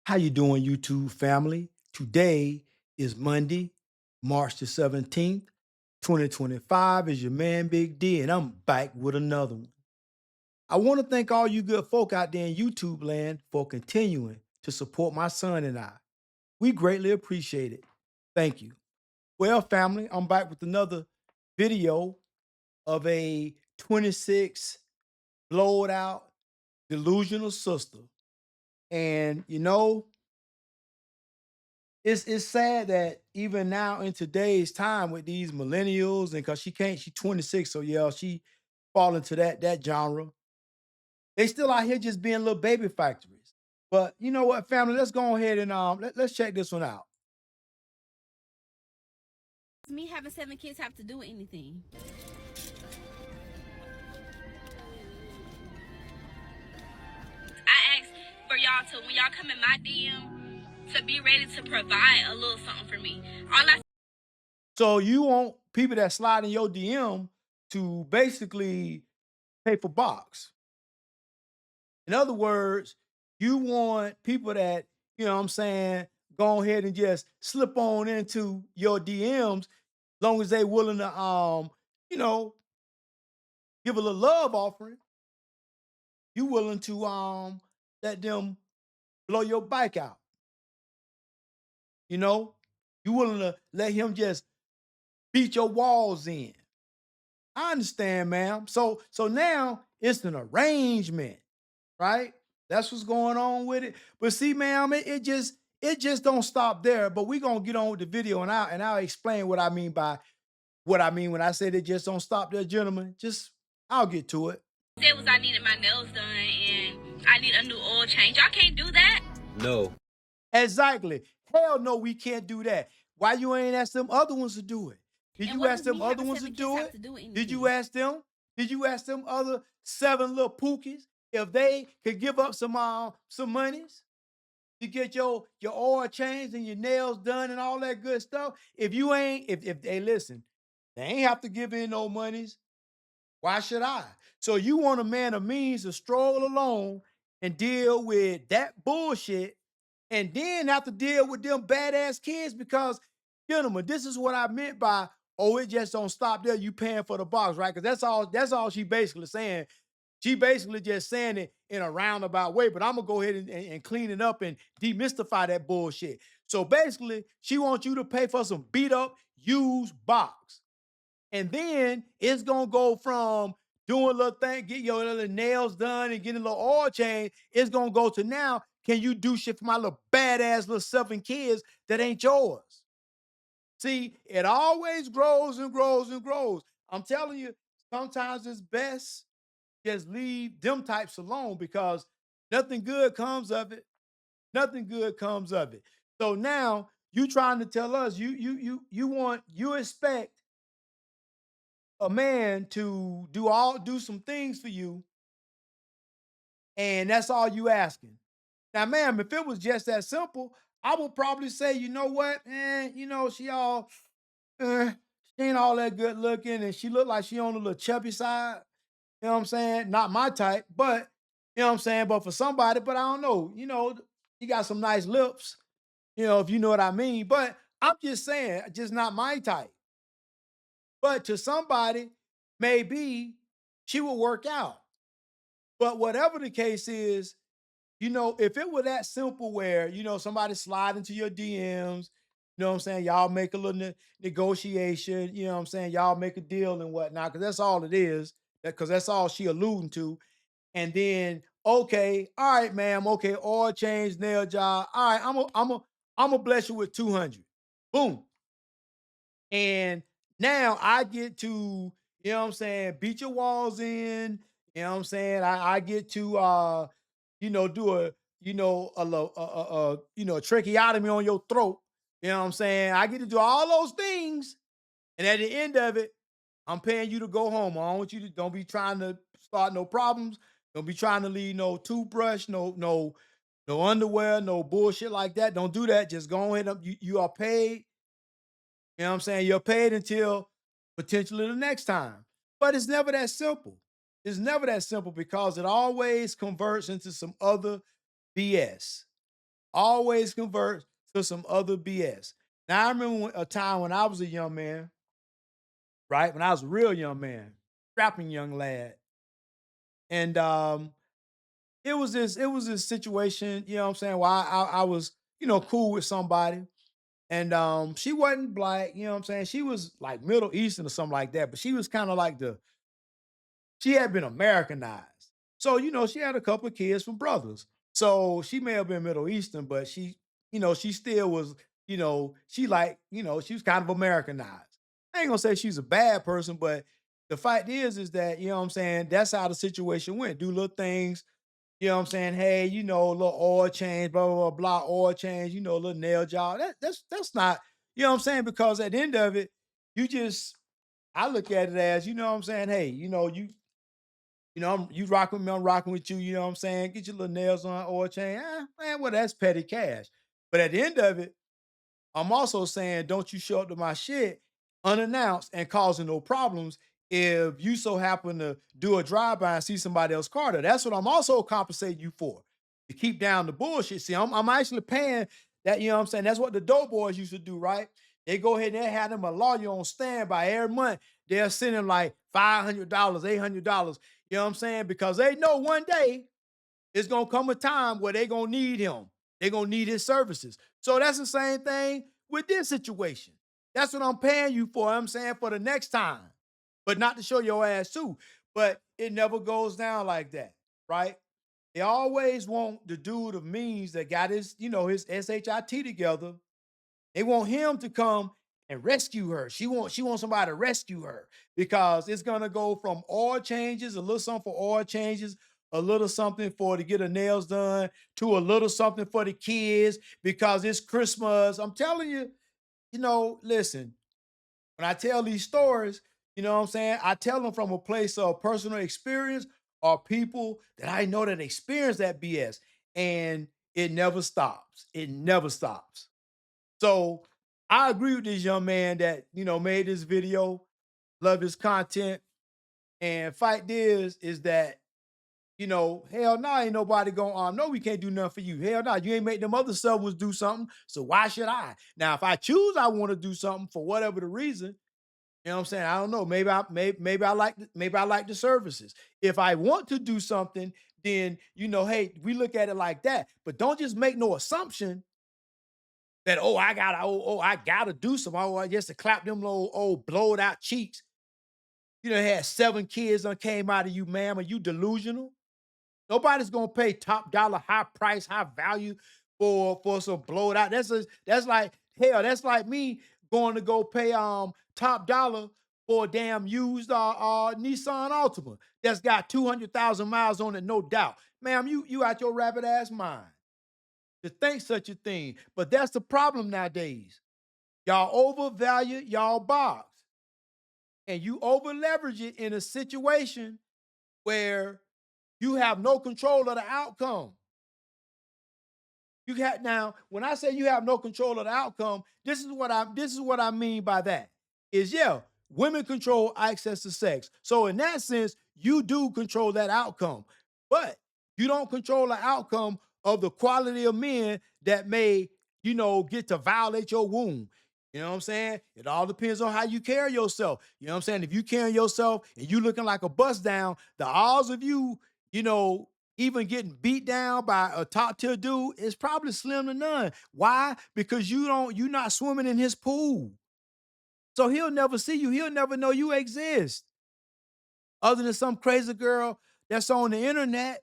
How you doing, YouTube family? Today is Monday, March the 17th, 2025. Is your man Big D, and I'm back with another one. I want to thank all you good folk out there in YouTube land for continuing to support my son and I. We greatly appreciate it. Thank you. Well, family, I'm back with another video of a 26 blowed out delusional sister. And it's sad that even now in today's time with these millennials, and because she's 26, so yeah, she fall into that genre. They still out here just being little baby factories. But you know what, family? Let's go ahead and let's check this one out. Me having 7 kids have to do with anything? I ask for y'all to, when y'all come in my DM, to be ready to provide a little something for me. All I So you want people that slide in your DM to basically pay for box. In other words, you want people that, you know what I'm saying, go ahead and just slip on into your DMs long as they willing to you know, give a little love offering. You willing to let them blow your bike out. You know? You willing to let him just beat your walls in. I understand, ma'am. So now it's an arrangement, right? That's what's going on with it. But see, ma'am, it just don't stop there. But we're gonna get on with the video and I'll explain what I mean by what I mean when I said it just don't stop there, gentlemen. Just I'll get to it. said was I needed my nails done and I need a new oil change. Y'all can't do that. No. Exactly. Hell no, we can't do that. Why you ain't ask them other ones to do it? Did And you what ask does them me other having ones to 7 kids do have it? to do with Did you anything? ask them? Did you ask them other seven little pookies if they could give up some monies to get your oil changed and your nails done and all that good stuff? If you ain't, if they listen, they ain't have to give in no monies. Why should I? So you want a man of means to stroll alone and deal with that bullshit and then have to deal with them badass kids because, gentlemen, this is what I meant by, oh, it just don't stop there. You paying for the box, right? Because that's all she basically saying. She basically just saying it in a roundabout way, but I'm gonna go ahead and clean it up and demystify that bullshit. So basically, she wants you to pay for some beat up used box. And then it's gonna go from doing a little thing, get your little nails done and getting a little oil change. It's gonna go to now, can you do shit for my little badass little 7 kids that ain't yours? See, it always grows and grows and grows. I'm telling you, sometimes it's best just leave them types alone because nothing good comes of it. Nothing good comes of it. So now you trying to tell us you expect a man to do some things for you, and that's all you asking. Now, ma'am, if it was just that simple, I would probably say, you know what, eh, she ain't all that good looking, and she look like she on the little chubby side. You know what I'm saying? Not my type, but you know what I'm saying. But for somebody, but I don't know. You got some nice lips. If you know what I mean. But I'm just saying, just not my type. But to somebody, maybe she will work out. But whatever the case is, if it were that simple where, somebody slide into your DMs, you know what I'm saying? Y'all make a little negotiation, you know what I'm saying? Y'all make a deal and whatnot, because that's all it is, because that's all she alluding to. And then, okay, all right, ma'am, okay, oil change, nail job. All right, I'm gonna bless you with 200. Boom. And now I get to, beat your walls in. I get to do a tracheotomy on your throat. I get to do all those things. And at the end of it, I'm paying you to go home. I don't want you to don't be trying to start no problems. Don't be trying to leave no toothbrush, no underwear, no bullshit like that. Don't do that. Just go ahead. You are paid. You know what I'm saying? You're paid until potentially the next time. But it's never that simple. It's never that simple because it always converts into some other BS. always converts to some other BS. Now I remember a time when I was a young man, right? When I was a real young man, strapping young lad, and it was this situation, you know what I'm saying? Where I was, cool with somebody, and she wasn't black, you know what I'm saying? She was like Middle Eastern or something like that, but she was kind of like she had been Americanized. So, she had a couple of kids from brothers. So she may have been Middle Eastern, but she still was, she was kind of Americanized. I ain't gonna say she's a bad person, but the fact is that, you know what I'm saying, that's how the situation went. Do little things, you know what I'm saying? Hey, a little oil change, blah, blah, blah, blah, oil change, a little nail job. That's not, you know what I'm saying? Because at the end of it, you just I look at it as, you know what I'm saying? Hey, you rocking with me, I'm rocking with you, you know what I'm saying? Get your little nails on, oil change. Man, well, that's petty cash. But at the end of it, I'm also saying, don't you show up to my shit unannounced and causing no problems if you so happen to do a drive-by and see somebody else's car there. That's what I'm also compensating you for. To keep down the bullshit. See, I'm actually paying that, you know what I'm saying? That's what the dope boys used to do, right? They go ahead and they have them a lawyer on standby every month. They'll send them like $500, $800, you know what I'm saying? Because they know one day it's gonna come a time where they're gonna need him. They're gonna need his services. So that's the same thing with this situation. That's what I'm paying you for. I'm saying for the next time, but not to show your ass too. But it never goes down like that, right? They always want the dude of means that got his SHIT together. They want him to come and rescue her. She wants somebody to rescue her because it's gonna go from oil changes, a little something for oil changes, a little something for to get her nails done, to a little something for the kids because it's Christmas. I'm telling you, listen, when I tell these stories, you know what I'm saying? I tell them from a place of personal experience or people that I know that experience that BS. And it never stops. It never stops. So I agree with this young man that made this video, love his content, and fight this is that hell no, ain't nobody going no, we can't do nothing for you. Hell no, you ain't make them other ones do something, so why should I? Now, if I choose, I want to do something for whatever the reason. You know what I'm saying? I don't know. Maybe I like the services. If I want to do something, then hey, we look at it like that. But don't just make no assumption that I gotta do some. Just to clap them little old blowed out cheeks. Had 7 kids that came out of you, ma'am. Are you delusional? Nobody's gonna pay top dollar, high price, high value for some blowed out. That's like hell. That's like me going to go pay top dollar for a damn used Nissan Altima that's got 200,000 miles on it, no doubt. Ma'am, you out your rabbit ass mind to think such a thing. But that's the problem nowadays. Y'all overvalue y'all box and you over leverage it in a situation where you have no control of the outcome. You got now, when I say you have no control of the outcome, this is what I mean by that. Is yeah, women control access to sex. So in that sense, you do control that outcome. But you don't control the outcome of the quality of men that may, get to violate your womb. You know what I'm saying? It all depends on how you carry yourself. You know what I'm saying? If you carry yourself and you looking like a bust down, the odds of you, you know, even getting beat down by a top tier dude is probably slim to none. Why? Because you're not swimming in his pool. So he'll never see you. He'll never know you exist. Other than some crazy girl that's on the internet.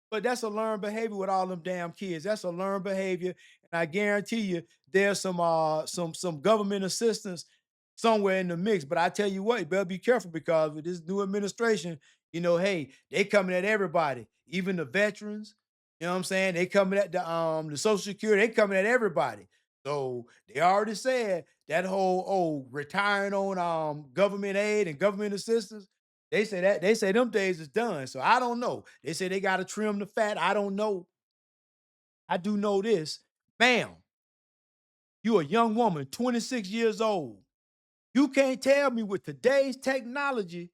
But that's a learned behavior with all them damn kids. That's a learned behavior, and I guarantee you there's some government assistance somewhere in the mix. But I tell you what, you better be careful because with this new administration, hey, they coming at everybody, even the veterans. You know what I'm saying? They coming at the Social Security. They coming at everybody. So they already said that whole retiring on government aid and government assistance. They say them days is done. So I don't know. They say they gotta trim the fat. I don't know. I do know this. Bam, you a young woman, 26 years old. You can't tell me with today's technology.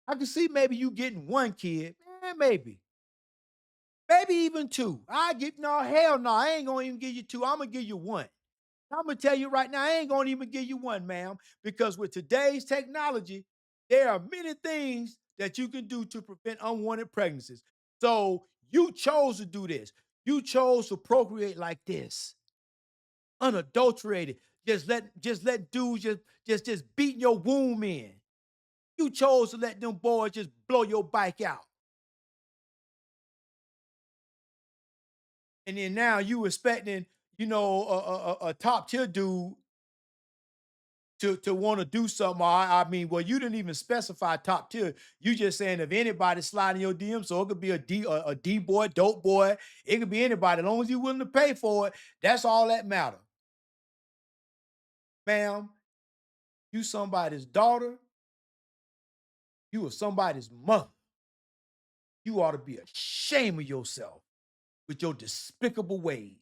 I can see maybe you getting one kid, maybe. maybe even two. I get no hell no. I ain't gonna even give you two. I'm gonna give you one. I'm gonna tell you right now, I ain't gonna even give you one, ma'am, because with today's technology, there are many things that you can do to prevent unwanted pregnancies. So you chose to do this. You chose to procreate like this, unadulterated. Just let dudes just beating your womb in. You chose to let them boys just blow your bike out. And then now you expecting, a top tier dude to want to do something. I mean, well, you didn't even specify top tier. You just saying if anybody sliding your DM, so it could be a D boy, dope boy. It could be anybody, as long as you're willing to pay for it. That's all that matter, ma'am. You somebody's daughter. You are somebody's mother. You ought to be ashamed of yourself with your despicable ways.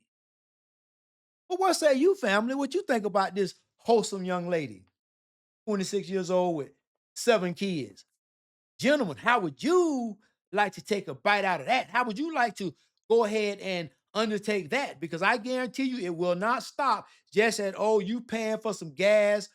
But what say you, family? What you think about this wholesome young lady, 26 years old with 7 kids? Gentlemen, how would you like to take a bite out of that? How would you like to go ahead and undertake that? Because I guarantee you it will not stop just at, oh, you paying for some gas,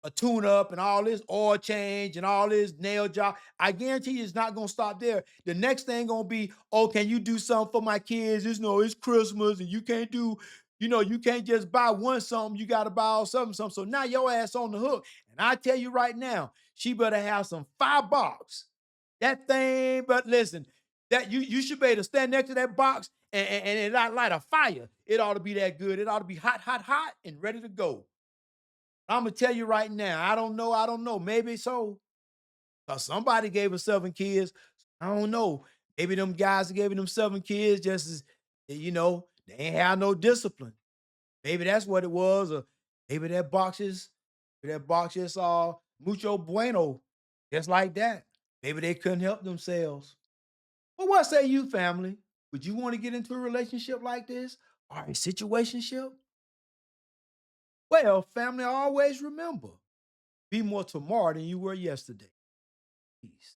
a tune up and all this oil change and all this nail job. I guarantee you it's not gonna stop there. The next thing gonna be, oh, can you do something for my kids? It's Christmas and you can't do, you can't just buy one something, you gotta buy all something. So now your ass on the hook. And I tell you right now, she better have some $5. That thing, but listen, that you should be able to stand next to that box and it light a fire. It ought to be that good. It ought to be hot, hot, hot, and ready to go. I'm gonna tell you right now. I don't know. Maybe so. 'Cause somebody gave her 7 kids. I don't know. Maybe them guys that gave them 7 kids just as they ain't have no discipline. Maybe that's what it was, or maybe that box is mucho bueno, just like that. Maybe they couldn't help themselves. But what say you, family? Would you want to get into a relationship like this or a situationship? Well, family, always remember, be more tomorrow than you were yesterday. Peace.